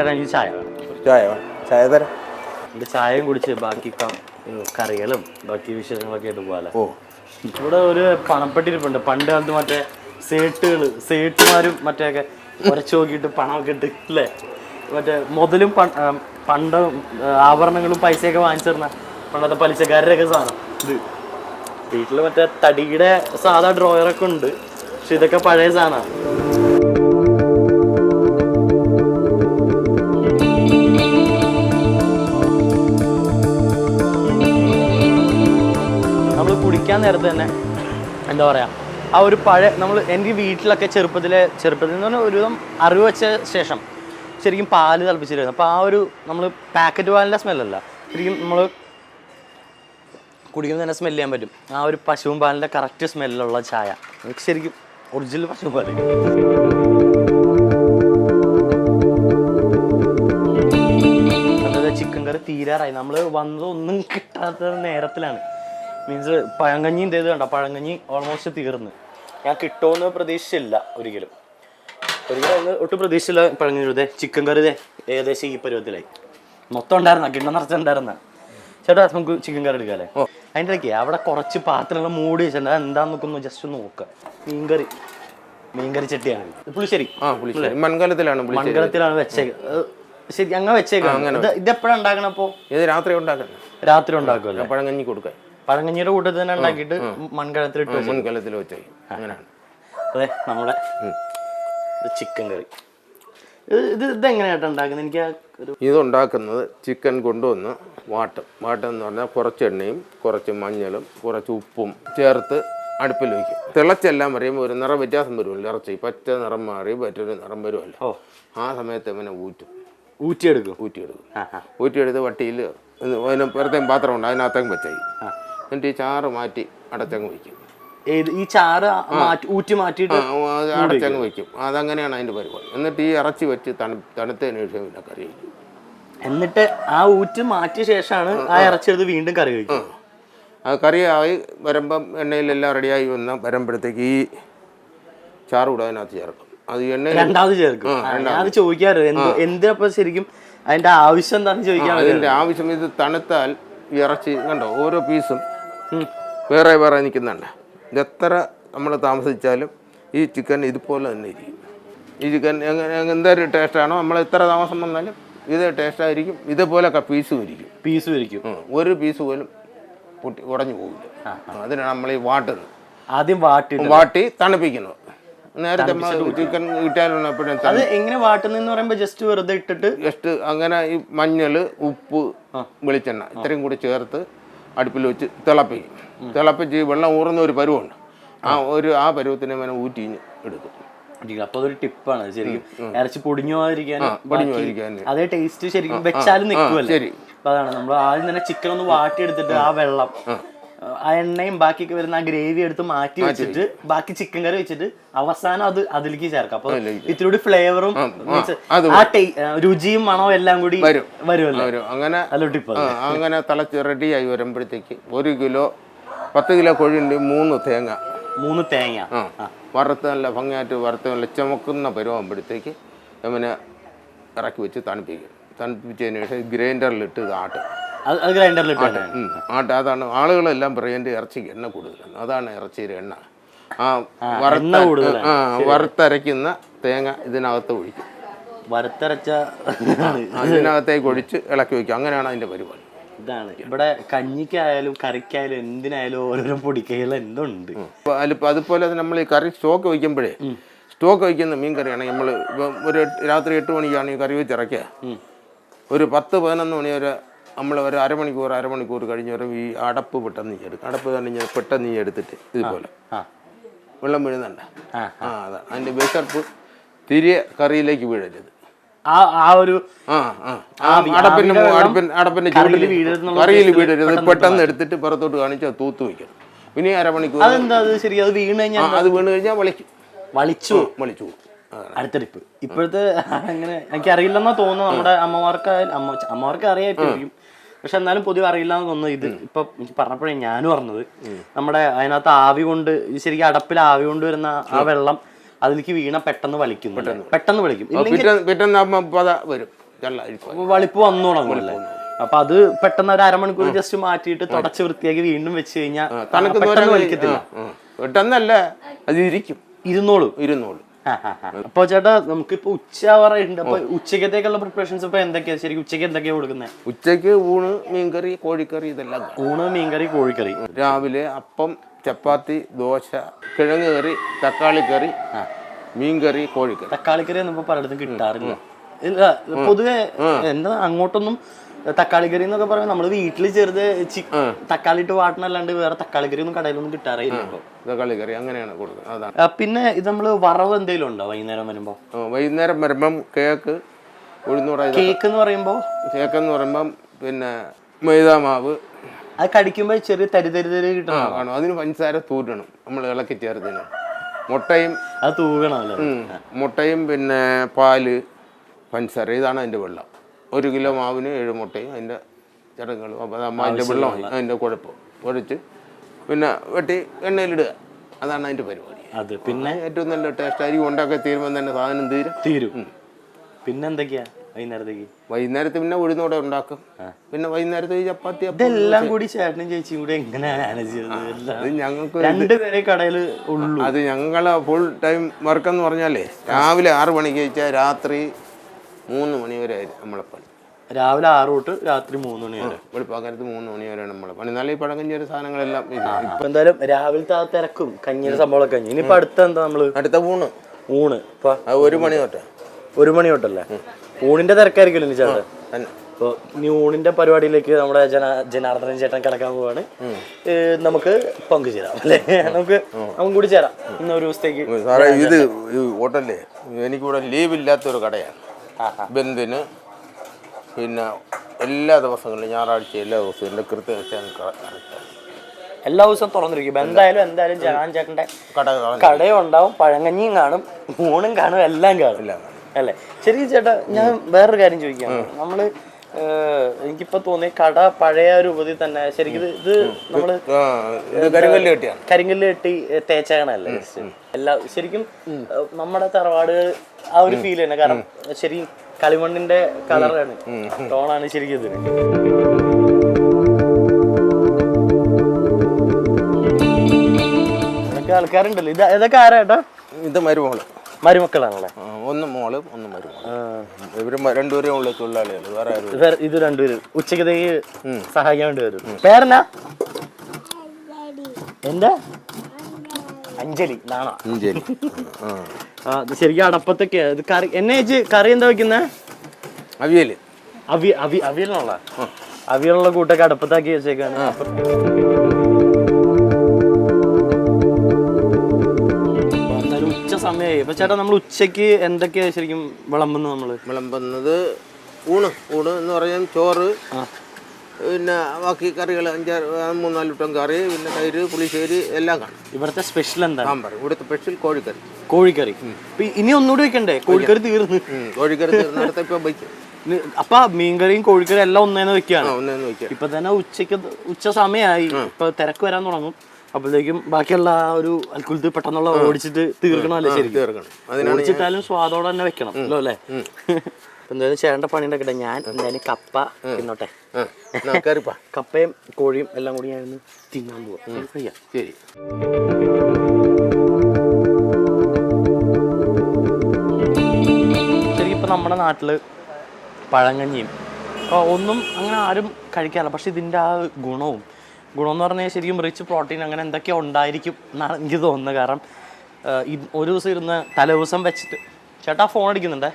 ചേട്ടാ എനിക്ക് ചായ വേണം. ചായ തരാം. എൻ്റെ ചായയും കുടിച്ച് ബാക്കി കറികളും ബാക്കി വിശേഷങ്ങളൊക്കെ ആയിട്ട് പോകാലോ. ഇവിടെ ഒരു പണപ്പെട്ടി ഇരിപ്പുണ്ട്. പണ്ട് കാലത്ത് മറ്റേ സേട്ടുമാരും മറ്റേ ഉരച്ചു നോക്കിയിട്ട് പണമൊക്കെ ഇട്ട് അല്ലേ, മറ്റേ മുതലും പണ്ട് ആഭരണങ്ങളും പൈസയൊക്കെ വാങ്ങിച്ചിരുന്ന പണ്ടത്തെ പലിശക്കാരുടെ ഒക്കെ സാധനം ഇത്. വീട്ടിൽ മറ്റേ തടിയുടെ സാധാ ഡ്രോയറൊക്കെ ഉണ്ട്, പക്ഷെ ഇതൊക്കെ പഴയ സാധനമാണ്. നമ്മൾ കുടിക്കാൻ നേരത്തെ തന്നെ എന്താ പറയുക, ആ ഒരു പഴയ എൻ്റെ വീട്ടിലൊക്കെ ചെറുപ്പത്തിൽ എന്ന് പറഞ്ഞാൽ ഒരുവിധം അറിവ് വെച്ച ശേഷം ശരിക്കും പാല് തിളപ്പിച്ചിരുന്നു. അപ്പോൾ ആ ഒരു നമ്മൾ പാക്കറ്റ് പാലിൻ്റെ സ്മെല്ലല്ല, ശരിക്കും നമ്മൾ കുടിക്കുമ്പോൾ തന്നെ സ്മെല്ല് ചെയ്യാൻ പറ്റും. ആ ഒരു പശുവും പാലിൻ്റെ കറക്റ്റ് സ്മെല്ലുള്ള ചായ എനിക്ക് ശരിക്കും ഒറിജിനൽ പശുവും പാല്. അതായത് ചിക്കൻ കറി തീരാറായി. നമ്മൾ വന്നതൊന്നും കിട്ടാത്ത നേരത്തിലാണ്. മീൻസ് പഴങ്കഞ്ഞി ഇത് കണ്ടോ, പഴങ്കഞ്ഞി ഓൾമോസ്റ്റ് തീർന്ന്. ഞാൻ കിട്ടുമെന്ന് പ്രതീക്ഷിച്ചില്ല ഒരിക്കലും ഒട്ടും പ്രതീക്ഷിച്ചില്ല. പഴങ്കഞ്ഞി ചിക്കൻ കറി ഏകദേശം ഈ പരുവത്തിലായി. മൊത്തം ഉണ്ടായിരുന്ന കിണ്ണം നിറച്ചുണ്ടായിരുന്ന. ചേട്ടാ നമുക്ക് ചിക്കൻ കറി എടുക്കാല്ലേ? അതിൻ്റെ ഇടയ്ക്ക് അവിടെ കുറച്ച് പാത്രങ്ങൾ മൂടി വെച്ചിട്ടുണ്ട്. എന്താന്ന് നോക്കുന്നു, ജസ്റ്റ് ഒന്ന് നോക്കുക. മീൻകറി ചട്ടിയാണ്. പുളിശ്ശേരി മൺകലത്തിലാണ് വെച്ചേക്കുന്നത്. ശരി, അങ്ങനെ വെച്ചേക്കാം. ഇത് എപ്പോഴാണ് ഉണ്ടാക്കണപ്പോ? ഇത് രാത്രി ഉണ്ടാക്കുമല്ലോ. പഴങ്കഞ്ഞി കൊടുക്കാൻ പഴങ്കഞ്ഞിയുടെ കൂട്ടത്തിൽ തന്നെ ഉണ്ടാക്കിയിട്ട് മൺകലത്തിൽ വെച്ച് അങ്ങനെയാണ്. അതെ, നമ്മുടെ ചിക്കൻ കറി ഇതെങ്ങനെയായിട്ട് ഉണ്ടാക്കുന്നത്? എനിക്ക് ഇതുണ്ടാക്കുന്നത് ചിക്കൻ കൊണ്ടുവന്ന് വാട്ടും എന്ന് പറഞ്ഞാൽ കുറച്ച് എണ്ണയും കുറച്ച് മഞ്ഞളും കുറച്ച് ഉപ്പും ചേർത്ത് അടുപ്പിൽ വയ്ക്കും. തിളച്ചെല്ലാം പറയുമ്പോൾ ഒരു നിറം വ്യത്യാസം വരുമല്ലോ. ഇറച്ചി പച്ച നിറം മാറി മറ്റൊരു നിറം വരുമല്ലോ. ആ സമയത്ത് ഇങ്ങനെ ഊറ്റിയെടുത്ത് വട്ടിയിൽ അതിന് പുറത്തേം പാത്രം ഉണ്ട്, അതിനകത്തേക്ക് വെച്ചായി. എന്നിട്ട് ഈ ചാറ് മാറ്റി അടച്ചങ്ങ് വയ്ക്കും. ഈ ചാറ് ഊറ്റി മാറ്റിയിട്ട് അടച്ചങ്ങ് വയ്ക്കും. അതങ്ങനെയാണ് അതിൻ്റെ പരിപാടി. എന്നിട്ട് ഈ ഇറച്ചി വെച്ച് തണുത്തതിന് ശേഷം പിന്നെ കറി വയ്ക്കും. എന്നിട്ട് ആ ഊറ്റി മാറ്റിയ ശേഷമാണ് ആ ഇറച്ചി വീണ്ടും കറി വയ്ക്കും. അത് കറിയായി വരുമ്പം എണ്ണയിലെല്ലാം റെഡിയായി വരുമ്പോഴത്തേക്ക് ഈ ചാറ് കൂടെ അതിനകത്ത് ചേർക്കും. അത് എണ്ണ രണ്ടാമത് ചേർക്കും. അത് ചോദിക്കാറ് എന്തിനപ്പോ ശരിക്കും അതിന്റെ ആവശ്യം എന്താണെന്ന് ചോദിക്കാൻ. അതിന്റെ ആവശ്യം ഇത് തണുത്താൽ ഈ ഇറച്ചി കണ്ടോ ഓരോ പീസും വേറെ നിൽക്കുന്നുണ്ട്. ഇതെത്ര നമ്മൾ താമസിച്ചാലും ഈ ചിക്കൻ ഇതുപോലെ തന്നെ ഇരിക്കും. ഈ ചിക്കൻ എന്തൊരു ടേസ്റ്റാണോ നമ്മൾ എത്ര താമസം വന്നാലും ഇത് ടേസ്റ്റായിരിക്കും. ഇതേപോലൊക്കെ പീസും ഇരിക്കും. ഒരു പീസ് പോലും പൊട്ടി ഉടഞ്ഞു പോകില്ല. അതിനാണ് നമ്മൾ ഈ വാട്ടുന്നത്. ആദ്യം വാട്ടി തണുപ്പിക്കുന്നത്. നേരത്തെ ചിക്കൻ കിട്ടാനുള്ളപ്പോഴും എങ്ങനെ വാട്ടുന്നെന്ന് പറയുമ്പോൾ ജസ്റ്റ് വെറുതെ ഇട്ടിട്ട് അങ്ങനെ ഈ മഞ്ഞൾ, ഉപ്പ്, വെളിച്ചെണ്ണ ഇത്രയും കൂടി ചേർത്ത് അടുപ്പിൽ വെച്ച് തിളപ്പിച്ച് വെള്ളം ഊറുന്ന ഒരു പരുവുണ്ട്. ആ പരുവത്തിനെ അങ്ങനെ ഊറ്റി എടുക്കും. അപ്പൊ അതൊരു ടിപ്പാണ് ശരിക്കും. ഇറച്ചി പൊടിഞ്ഞു പോകാതിരിക്കാൻ അതേ ടേസ്റ്റ് ശരിക്കും വെച്ചാലും നിൽക്കുമല്ലോ. അപ്പൊ അതാണ് നമ്മൾ ആദ്യം തന്നെ ചിക്കൻ ഒന്ന് വാട്ടിയെടുത്തിട്ട് ആ വെള്ളം, ആ എണ്ണയും ബാക്കിയൊക്കെ വരുന്ന ആ ഗ്രേവി എടുത്ത് മാറ്റി വെച്ചിട്ട് ബാക്കി ചിക്കൻ കറി വെച്ചിട്ട് അവസാനം അതിലേക്ക് ചേർക്കാം. അപ്പൊ ഇത്തിരി ഫ്ലേവറും ആ രുചിയും മണവും എല്ലാം കൂടി വരുമല്ലോ. അങ്ങനെ അങ്ങനെ തിളച്ച് റെഡിയായി വരുമ്പോഴത്തേക്ക് 1 കിലോ 10 കിലോ കോഴിയുണ്ട്. 3 തേങ്ങ വറുത്ത് നല്ല ഭംഗിയായിട്ട് വറുത്ത് നല്ല ചുമക്കുന്ന പരുവാകുമ്പോഴത്തേക്ക് അങ്ങനെ ഇറക്കി വെച്ച് തണുപ്പിച്ചതിന് ശേഷം ഗ്രൈൻഡറിലിട്ട് ഇത് ആട്ടും. അതാണ് ആളുകളെല്ലാം പറയേണ്ട ഇറച്ചിക്ക് എണ്ണ കൂടുതലാണ്. അതാണ് ഇറച്ചിയുടെ എണ്ണ. വറുത്തരയ്ക്കുന്ന തേങ്ങ ഇതിനകത്ത് ഒഴിക്കും. ഇതിനകത്തേക്ക് ഒഴിച്ച് ഇളക്കി വയ്ക്കും. അങ്ങനെയാണ് അതിന്റെ പരിപാടി. ഇതാണ് ഇവിടെ കഞ്ഞിക്കായാലും കറിക്കായാലും എന്തിനായാലും ഓരോരോ പൊടിക്കൈകൾ എന്തുണ്ട്. അതുപോലെ നമ്മൾ ഈ കറി സ്റ്റോക്ക് വയ്ക്കുന്ന മീൻ കറിയാണെങ്കിൽ നമ്മൾ ഒരു രാത്രി 8 മണിക്കാണ് ഈ കറി വെച്ച് ഇറക്കുക. ഒരു 10-11 മണി വരെ നമ്മൾ ഒരു അരമണിക്കൂർ കഴിഞ്ഞ് വരും ഈ അടപ്പ് പെട്ടെന്ന് എടുത്തിട്ട് ഇതുപോലെ വെള്ളം വീഴുന്നുണ്ട്. അതാണ് അതിന്റെ വിശർപ്പ് തിരികെ കറിയിലേക്ക് വീഴരുത്. അടപ്പിന്റെ ചൂടിൽ കറിയിൽ വീഴരുത്. പെട്ടെന്ന് എടുത്തിട്ട് പുറത്തോട്ട് കാണിച്ച് തൂത്ത് വയ്ക്കണം. പിന്നെ അരമണിക്കൂർ അത് വീണ് കഴിഞ്ഞാൽ വളിച്ചു. അടുത്തടിപ്പ് ഇപ്പോഴത്തെ അങ്ങനെ എനിക്ക് അറിയില്ലെന്നാ തോന്നുന്നു. നമ്മുടെ അമ്മമാർക്ക് അറിയായിരിക്കും, പക്ഷെ എന്നാലും പൊതുവെ അറിയില്ലാന്ന് തോന്നുന്നു. ഇത് ഇപ്പൊ എനിക്ക് പറഞ്ഞപ്പോഴേ ഞാനും പറഞ്ഞത് നമ്മുടെ അതിനകത്ത് ആവി കൊണ്ട് ശരിക്കും അടപ്പിൽ ആവി കൊണ്ട് വരുന്ന ആ വെള്ളം അതിലേക്ക് വീണ പെട്ടെന്ന് വലിക്കും. വളിപ്പ് വന്നു തുടങ്ങുമല്ലേ? അപ്പൊ അത് പെട്ടെന്ന് ഒരു അരമണിക്കൂർ ജസ്റ്റ് മാറ്റിയിട്ട് തുടച്ച് വൃത്തിയാക്കി വീണ്ടും വെച്ച് കഴിഞ്ഞാൽ പെട്ടെന്ന് വലിക്കത്തില്ല. പെട്ടെന്നല്ല, അത് ഇരുന്നോളൂ. അപ്പൊ ചേട്ടാ നമുക്കിപ്പോ ഉച്ചയാവാറായിട്ടുണ്ട്. അപ്പൊ ഉച്ചക്കത്തേക്കുള്ള പ്രിപ്പറേഷൻസ് ഇപ്പൊ എന്തൊക്കെയാ? ശരിക്കും ഉച്ചക്ക് എന്തൊക്കെയാ കൊടുക്കുന്നത്? ഉച്ചക്ക് ഊണ്, മീൻകറി, കോഴിക്കറി, ഇതെല്ലാം. ഊണ്, മീൻകറി, കോഴിക്കറി. രാവിലെ അപ്പം, ചപ്പാത്തി, ദോശ, കിഴങ്ങ് കറി, തക്കാളി കറി, മീൻകറി, കോഴിക്കറി. തക്കാളിക്കറി ഒന്നും ഇപ്പൊ പലയിടത്തും കിട്ടാറില്ല. ഇല്ല, പൊതുവെ എന്താ അങ്ങോട്ടൊന്നും തക്കാളിക്കറി എന്നൊക്കെ പറയുമ്പോൾ നമ്മള് വീട്ടിൽ ചെറുത് തക്കാളി ഇട്ട് വാട്ടണല്ലാണ്ട് വേറെ തക്കാളിക്കറി ഒന്നും കടയിലൊന്നും കിട്ടാറില്ല. തക്കാളിക്കറി അങ്ങനെയാണ് കൊടുക്കുന്നത്. അതാണ്. പിന്നെ ഇത് നമ്മള് വറവ് എന്തെങ്കിലും ഉണ്ടോ വൈകുന്നേരം വരുമ്പോ? വൈകുന്നേരം വരുമ്പം കേക്ക്, ഉഴുന്നുവട. കേക്ക് എന്ന് പറയുമ്പം പിന്നെ മൈദാമാവ്. അത് കടിക്കുമ്പോ ചെറിയ തരി കിട്ടണം. അതിന് പഞ്ചസാര തൂരണം, നമ്മൾ ഇളക്കി ചേർത്തിന്. മുട്ടയും അത് തൂകണമല്ലോ. മുട്ടയും പിന്നെ പാല്, പഞ്ചസാര, ഇതാണ് അതിന്റെ വെള്ളം. 1 കിലോ മാവിന് 7 മുട്ടയും അതിന്റെ ചടങ്ങുകളും. അപ്പോൾ അതിന്റെ വെള്ളമായി അതിന്റെ കുഴച്ച് പിന്നെ വെട്ടി എണ്ണയിലിടുക. അതാണ് അതിന്റെ പരിപാടി. അത് പിന്നെ ഏറ്റവും നല്ല ടേസ്റ്റ്. അരി ഉണ്ടാക്കി തീരുമ്പോൾ തന്നെ സാധനം തീരും. പിന്നെ എന്തൊക്കെയാ വൈകുന്നേരത്ത് പിന്നെ ഉഴുന്നോടെ ഉണ്ടാക്കും. പിന്നെ വൈകുന്നേരത്ത് ചപ്പാത്തി. ഇതെല്ലാം കൂടി ചേട്ടനും ചേച്ചിയും കൂടി എങ്ങനെയാണ് ചെയ്തത്? ഞങ്ങൾക്ക് രണ്ടുപേരെ കടയിൽ ഉള്ളൂ. അത് ഞങ്ങളെ ഫുൾ ടൈം വർക്ക് എന്ന് പറഞ്ഞാലേ രാവിലെ 6 മണിക്ക് കഴിച്ചാൽ രാത്രി 3 മണി വരെ നമ്മളെ പണി. രാവിലെ 6 തൊട്ട് രാത്രി 3 മണി വരെ. വെളുപ്പാക്കാലത്ത് 3 മണി വരെയാണ് നമ്മളെ പണി. എന്നാലും ഈ പഴങ്കഞ്ഞി സാധനങ്ങളെല്ലാം. ഇപ്പൊ എന്തായാലും രാവിലത്തെ ആ തിരക്കും കഞ്ഞിയുടെ സംഭവമൊക്കെ കഴിഞ്ഞു. ഇനിയിപ്പോ അടുത്ത എന്താ നമ്മള്? അടുത്ത ഊണ് ഇപ്പൊ 1 മണി തൊട്ട്. 1 മണി തൊട്ടല്ലേ? ഊണിന്റെ തിരക്കായിരിക്കുമല്ലോ ചേട്ടൻ. അപ്പൊ ഇനി ഊണിന്റെ പരിപാടിയിലേക്ക് നമ്മുടെ ജനാർദ്ദനൻ ചേട്ടൻ കിടക്കാൻ പോവാണ്. നമുക്ക് പങ്കുചേരാം അല്ലേ? നമുക്ക് കൂടി ചേരാം ഇന്നൊരു ദിവസത്തേക്ക്. സാറേ, ഇത് ഹോട്ടലിലെ എനിക്കിവിടെ ലീവ് ഇല്ലാത്തൊരു കടയാണ്. ബന്ദിന് പിന്നെ എല്ലാ ദിവസങ്ങളിലും ഞായറാഴ്ച എല്ലാ ദിവസവും എൻ്റെ എല്ലാ ദിവസവും തുറന്നിരിക്കും. എന്തായാലും ജനാർദ്ദനൻ ചേട്ടൻ്റെ കടയും ഉണ്ടാവും, പഴങ്കഞ്ഞിയും കാണും, ഊണും കാണും, എല്ലാം കാണും അല്ലേ? ശരി ചേട്ടാ, ഞാൻ വേറൊരു കാര്യം ചോദിക്കാം. നമ്മള് എനിക്കിപ്പോ തോന്നി കട പഴയ രൂപത്തിൽ തന്നെ ശരിക്കും ഇത് നമ്മള് കരിങ്കല്ല് കെട്ടി തേച്ചാണല്ലേ എല്ലാ ശരിക്കും നമ്മുടെ തറവാടുകൾ ആ ഒരു ഫീൽ തന്നെ. കാരണം ശരി കളിമണ്ണിന്റെ കളറാണ്, ടോണാണ് ശരിക്കും ഇതിന്. ഇതൊക്കെ ആൾക്കാരുണ്ടല്ലോ. ഇതൊക്കെ ആരാ ഏട്ടാ? ഇത് മരുമക്കളാണല്ലേ? ഒന്ന് മോള്, ഒന്ന് മരുമോള്. ഇവര് രണ്ടുപേരും ഉള്ള തൊഴിലാളികൾ. വേറെ ആരും? ഇത് രണ്ടുപേരും ഉച്ചക്കത്തേക്ക് സഹായിക്കാൻ വേണ്ടി വരും. പേരെന്നാ? എന്താ? അഞ്ജലി. നാണോ? ശരിക്കും അടപ്പത്തൊക്കെയാ ഇത് കറി. എന്നെ ചേച്ചി കറി എന്താ വെക്കുന്നേ? അവിയലിനുള്ള അവിയലുള്ള കൂട്ടൊക്കെ അടുപ്പത്താക്കി വെച്ചേക്കാണ്. ഉച്ച സമയമായി. അപ്പൊ ചേട്ടാ നമ്മൾ ഉച്ചക്ക് എന്തൊക്കെയാ ശരിക്കും വിളമ്പുന്നത്? ഊണ് എന്ന് പറയാൻ ചോറ്, പിന്നെ ബാക്കി കറികൾ 3-4 കൂട്ടം കറി, പിന്നെ തൈര്, പുളിശ്ശേരി എല്ലാം കാണും. ഇവിടുത്തെ സ്പെഷ്യൽ എന്താ? ഇവിടുത്തെ സ്പെഷ്യൽ കോഴിക്കറി. ഇനി ഒന്നുകൂടി വെക്കണ്ടേ? കോഴിക്കറി തീർന്നു. തീർന്നിടത്ത് ഇപ്പൊ വയ്ക്കും. അപ്പൊ മീൻകറിയും കോഴിക്കറിയും എല്ലാം ഒന്നേന്ന് വെക്കാണ്. ഇപ്പൊ തന്നെ ഉച്ച സമയമായി. ഇപ്പൊ തിരക്ക് വരാൻ തുടങ്ങും. അപ്പോഴത്തേക്കും ബാക്കിയുള്ള ആ ഒരു അൽക്കുലത്ത് പെട്ടെന്നുള്ള ഓടിച്ചിട്ട് തീർക്കണമല്ലേ? ശരിക്കും ഓടിച്ചിട്ടാലും സ്വാദോടെ തന്നെ വെക്കണം അല്ലേ? എന്തായാലും ചേട്ടൻ്റെ പണി ഉണ്ടാക്കട്ടെ. ഞാൻ എന്തായാലും കപ്പ തിന്നോട്ടെ. കപ്പയും കോഴിയും എല്ലാം കൂടി ഞാൻ ഇന്ന് തിന്നാൻ പോവാം. ശരി. ശരിക്കും ഇപ്പം നമ്മുടെ നാട്ടിൽ പഴങ്കഞ്ഞിയും ഒന്നും അങ്ങനെ ആരും കഴിക്കാറില്ല. പക്ഷെ ഇതിൻ്റെ ആ ഗുണം എന്ന് പറഞ്ഞാൽ ശരിക്കും റിച്ച് പ്രോട്ടീൻ അങ്ങനെ എന്തൊക്കെയോ ഉണ്ടായിരിക്കും എന്നാണ് എനിക്ക് തോന്നുന്നത്. കാരണം ഒരു ദിവസം ഇരുന്ന് തലേദിവസം വെച്ചിട്ട് ചേട്ടാ ഫോൺ അടിക്കുന്നുണ്ടേ.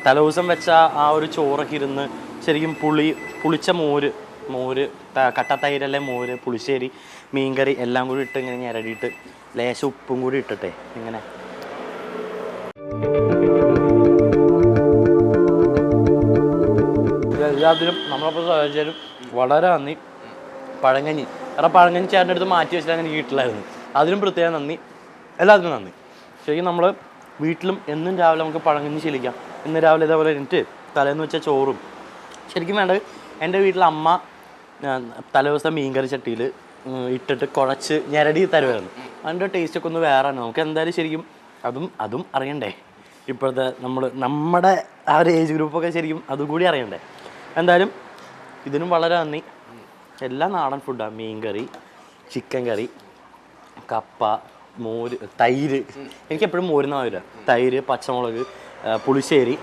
തലേദിവസം വെച്ച ആ ഒരു ചോറൊക്കെ ഇരുന്ന് ശരിക്കും പുളിച്ച മോര് കട്ടത്തൈരല്ലേ, മോര്, പുളിശ്ശേരി, മീൻകറി എല്ലാം കൂടി ഇട്ട് ഇങ്ങനെ ഞെരടിയിട്ട് ലേശം ഉപ്പും കൂടി ഇട്ടിട്ടെ ഇങ്ങനെ എല്ലാത്തിനും നമ്മളപ്പോൾ സഹായിച്ചാലും വളരെ നന്ദി. പഴങ്കഞ്ഞി കാരണം പഴങ്കഞ്ഞി ചേട്ടൻ്റെ അടുത്ത് മാറ്റി വെച്ചിട്ടാണ് എനിക്ക് കിട്ടില്ലായിരുന്നു. അതിനും പ്രത്യേകം നന്ദി. എല്ലാത്തിനും നന്ദി. ശരിക്കും നമ്മൾ വീട്ടിലും എന്നും രാവിലെ നമുക്ക് പഴങ്കഞ്ഞി ശീലിക്കാം. ഇന്ന് രാവിലെ ഇതേപോലെ എനിക്ക് തലേന്ന് വെച്ച ചോറും ശരിക്കും വേണ്ടത് എൻ്റെ വീട്ടിൽ അമ്മ തലേദിവസം മീൻകറി ചട്ടിയിൽ ഇട്ടിട്ട് കുഴച്ച് ഞെരടി തരുമായിരുന്നു. അതിൻ്റെ ടേസ്റ്റൊക്കെ ഒന്ന് വേറെയാണ്. നമുക്ക് എന്തായാലും ശരിക്കും അതും അറിയണ്ടേ. ഇപ്പോഴത്തെ നമ്മുടെ ആ ഒരു ഏജ് ഗ്രൂപ്പൊക്കെ ശരിക്കും അതുകൂടി അറിയണ്ടേ. എന്തായാലും ഇതിനും വളരെ നന്ദി. എല്ലാം നാടൻ ഫുഡാണ്. മീൻ കറി, ചിക്കൻ കറി, കപ്പ, മോര്, തൈര്. എനിക്കെപ്പോഴും മോരുന്നാ വരിക. തൈര്, പച്ചമുളക്, പുളിശ്ശേരി,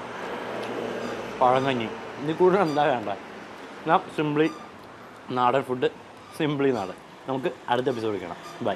പഴങ്കഞ്ഞി. ഇതിൽ കൂടുതൽ എന്താ വേണ്ട. ഞാൻ സിംപ്ലി നാടൻ ഫുഡ്, സിംപ്ലി നാടൻ. നമുക്ക് അടുത്ത എപ്പിസോഡ് കാണാം. ബൈ.